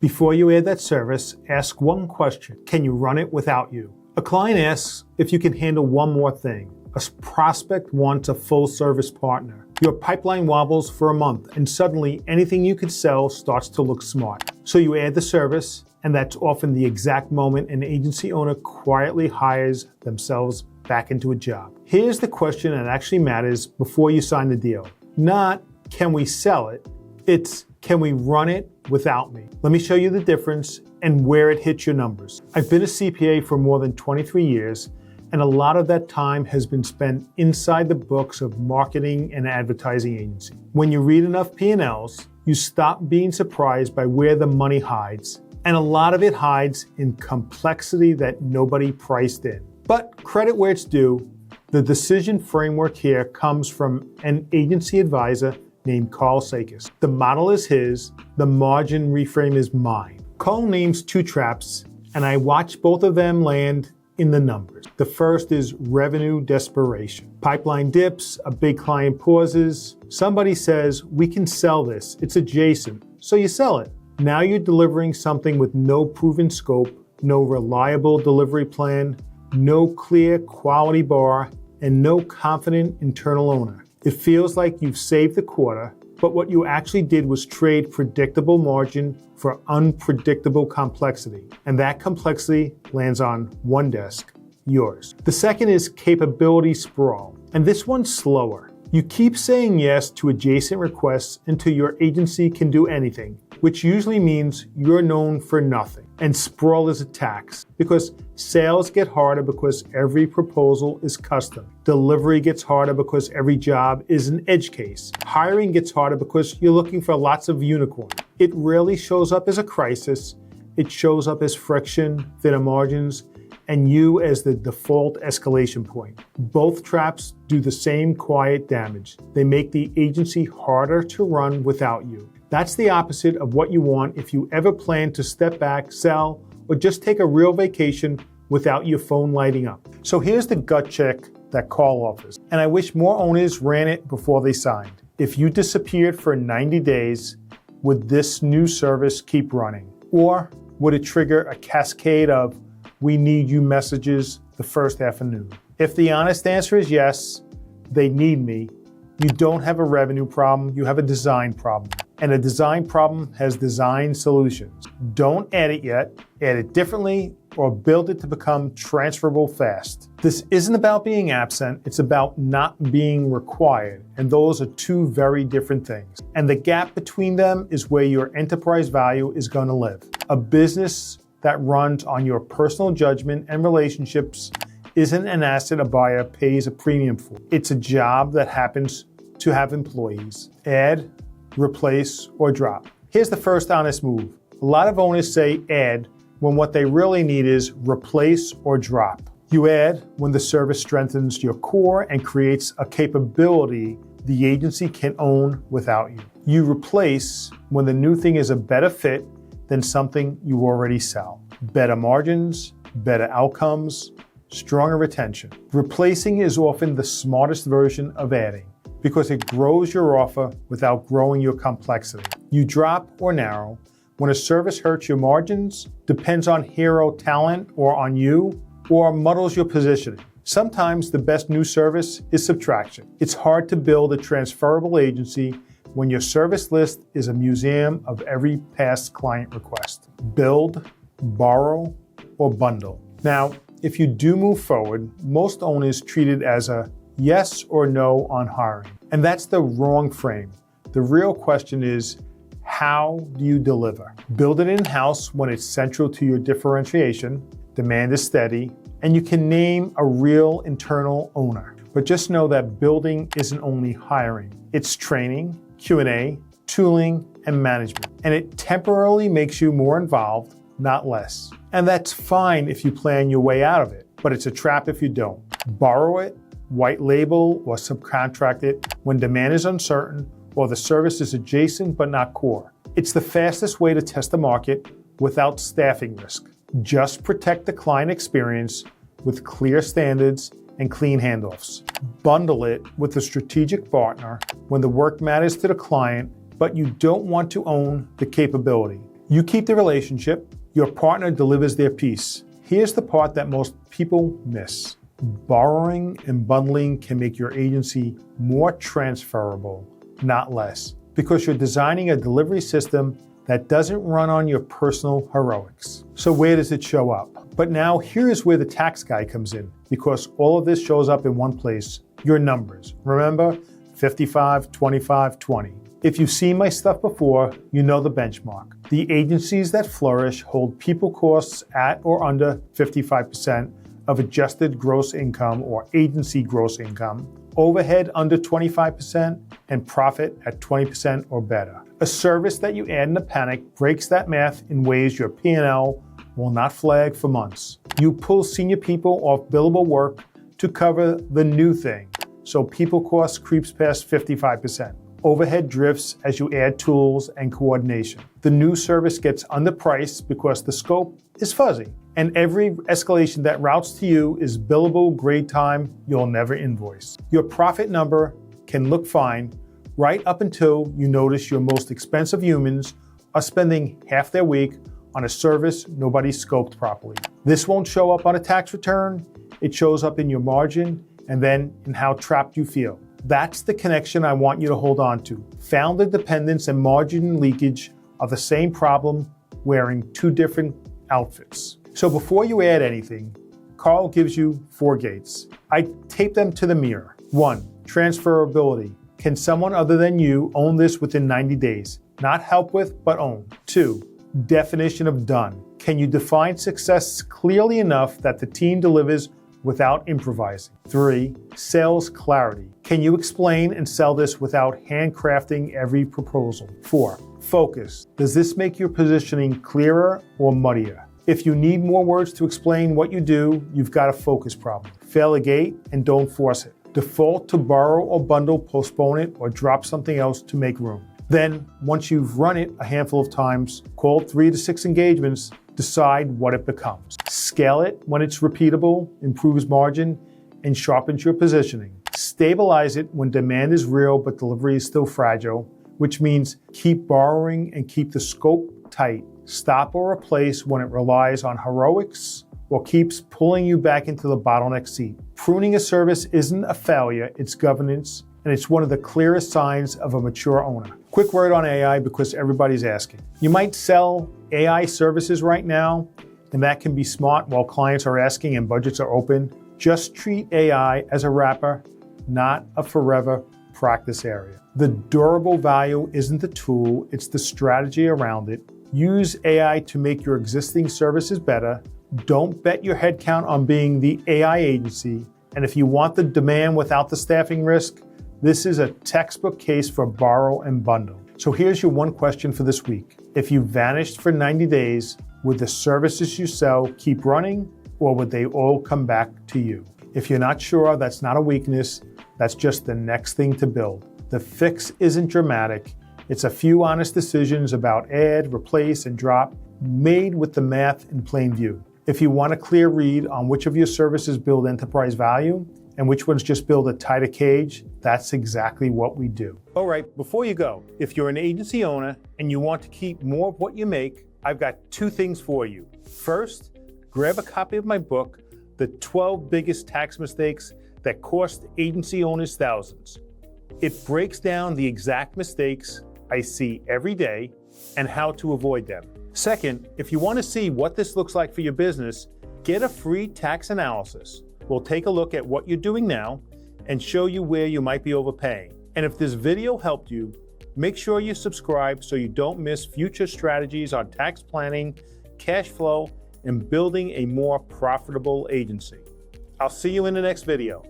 Before you add that service, ask one question. Can you run it without you? A client asks if you can handle one more thing. A prospect wants a full-service partner. Your pipeline wobbles for a month, and suddenly anything you could sell starts to look smart. So you add the service, and that's often the exact moment an agency owner quietly hires themselves back into a job. Here's the question that actually matters before you sign the deal. Not, can we sell it? It's, can we run it without me? Let me show you the difference and where it hits your numbers. I've been a CPA for more than 23 years, and a lot of that time has been spent inside the books of marketing and advertising agency. When you read enough P&Ls, you stop being surprised by where the money hides. And a lot of it hides in complexity that nobody priced in. But credit where it's due, the decision framework here comes from an agency advisor named Carl Sakis. The model is his, the margin reframe is mine. Carl names two traps, and I watch both of them land in the numbers. The first is revenue desperation. Pipeline dips, a big client pauses, somebody says, we can sell this, it's adjacent, so you sell it. Now you're delivering something with no proven scope, no reliable delivery plan, no clear quality bar, and no confident internal owner. It feels like you've saved the quarter, but what you actually did was trade predictable margin for unpredictable complexity. And that complexity lands on one desk, yours. The second is capability sprawl. And this one's slower. You keep saying yes to adjacent requests until your agency can do anything, which usually means you're known for nothing. And sprawl is a tax because sales get harder because every proposal is custom. Delivery gets harder because every job is an edge case. Hiring gets harder because you're looking for lots of unicorns. It rarely shows up as a crisis. It shows up as friction, thinner margins, and you as the default escalation point. Both traps do the same quiet damage. They make the agency harder to run without you. That's the opposite of what you want if you ever plan to step back, sell, or just take a real vacation without your phone lighting up. So here's the gut check that Carl offers, and I wish more owners ran it before they signed. If you disappeared for 90 days, would this new service keep running? Or would it trigger a cascade of we need you messages the first afternoon? If the honest answer is yes, they need me, you don't have a revenue problem, you have a design problem. And a design problem has design solutions. Don't add it yet, add it differently, or build it to become transferable fast. This isn't about being absent, it's about not being required. And those are two very different things. And the gap between them is where your enterprise value is going to live. A business that runs on your personal judgment and relationships isn't an asset a buyer pays a premium for. It's a job that happens to have employees. Add, replace, or drop. Here's the first honest move. A lot of owners say add when what they really need is replace or drop. You add when the service strengthens your core and creates a capability the agency can own without you. You replace when the new thing is a better fit than something you already sell. Better margins, better outcomes, stronger retention. Replacing is often the smartest version of adding because it grows your offer without growing your complexity. You drop or narrow when a service hurts your margins, depends on hero talent or on you, or muddles your positioning. Sometimes the best new service is subtraction. It's hard to build a transferable agency when your service list is a museum of every past client request. Build, borrow, or bundle. Now, if you do move forward, most owners treat it as a yes or no on hiring. And that's the wrong frame. The real question is, how do you deliver? Build it in-house when it's central to your differentiation, demand is steady, and you can name a real internal owner. But just know that building isn't only hiring. It's training, Q&A, tooling, and management. And it temporarily makes you more involved, not less. And that's fine if you plan your way out of it, but it's a trap if you don't. Borrow it, white label, or subcontract it when demand is uncertain or the service is adjacent but not core. It's the fastest way to test the market without staffing risk. Just protect the client experience with clear standards and clean handoffs. Bundle it with a strategic partner when the work matters to the client, but you don't want to own the capability. You keep the relationship, your partner delivers their piece. Here's the part that most people miss. Borrowing and bundling can make your agency more transferable, not less, because you're designing a delivery system that doesn't run on your personal heroics. So where does it show up? But now here's where the tax guy comes in, because all of this shows up in one place, your numbers. Remember, 55, 25, 20. If you've seen my stuff before, you know the benchmark. The agencies that flourish hold people costs at or under 55% of adjusted gross income or agency gross income, overhead under 25%, and profit at 20% or better. A service that you add in a panic breaks that math in ways your P&L will not flag for months. You pull senior people off billable work to cover the new thing, so people cost creeps past 55%. Overhead drifts as you add tools and coordination. The new service gets underpriced because the scope is fuzzy, and every escalation that routes to you is billable grade time you'll never invoice. Your profit number can look fine right up until you notice your most expensive humans are spending half their week on a service nobody scoped properly. This won't show up on a tax return, it shows up in your margin and then in how trapped you feel. That's the connection I want you to hold on to. Founder dependence and margin leakage are the same problem wearing two different outfits. So before you add anything, Carl gives you 4 gates. I tape them to the mirror. 1, transferability. Can someone other than you own this within 90 days? Not help with, but own. 2, definition of done. Can you define success clearly enough that the team delivers without improvising? 3, sales clarity. Can you explain and sell this without handcrafting every proposal? 4, focus. Does this make your positioning clearer or muddier? If you need more words to explain what you do, you've got a focus problem. Fail a gate and don't force it. Default to borrow or bundle, postpone it, or drop something else to make room. Then, once you've run it a handful of times, call 3 to 6 engagements, decide what it becomes. Scale it when it's repeatable, improves margin, and sharpens your positioning. Stabilize it when demand is real but delivery is still fragile, which means keep borrowing and keep the scope tight. Stop or replace when it relies on heroics or keeps pulling you back into the bottleneck seat. Pruning a service isn't a failure, it's governance, and it's one of the clearest signs of a mature owner. Quick word on AI because everybody's asking. You might sell AI services right now, and that can be smart while clients are asking and budgets are open. Just treat AI as a wrapper, not a forever practice area. The durable value isn't the tool, it's the strategy around it. Use AI to make your existing services better. Don't bet your headcount on being the AI agency. And if you want the demand without the staffing risk, this is a textbook case for borrow and bundle. So here's your one question for this week. If you vanished for 90 days, would the services you sell keep running or would they all come back to you? If you're not sure, that's not a weakness. That's just the next thing to build. The fix isn't dramatic. It's a few honest decisions about add, replace, and drop, made with the math in plain view. If you want a clear read on which of your services build enterprise value and which ones just build a tighter cage, that's exactly what we do. All right, before you go, if you're an agency owner and you want to keep more of what you make, I've got 2 things for you. First, grab a copy of my book, The 12 Biggest Tax Mistakes That Cost Agency Owners Thousands. It breaks down the exact mistakes I see every day and how to avoid them. Second, if you want to see what this looks like for your business, get a free tax analysis. We'll take a look at what you're doing now and show you where you might be overpaying. And if this video helped you, make sure you subscribe so you don't miss future strategies on tax planning, cash flow, and building a more profitable agency. I'll see you in the next video.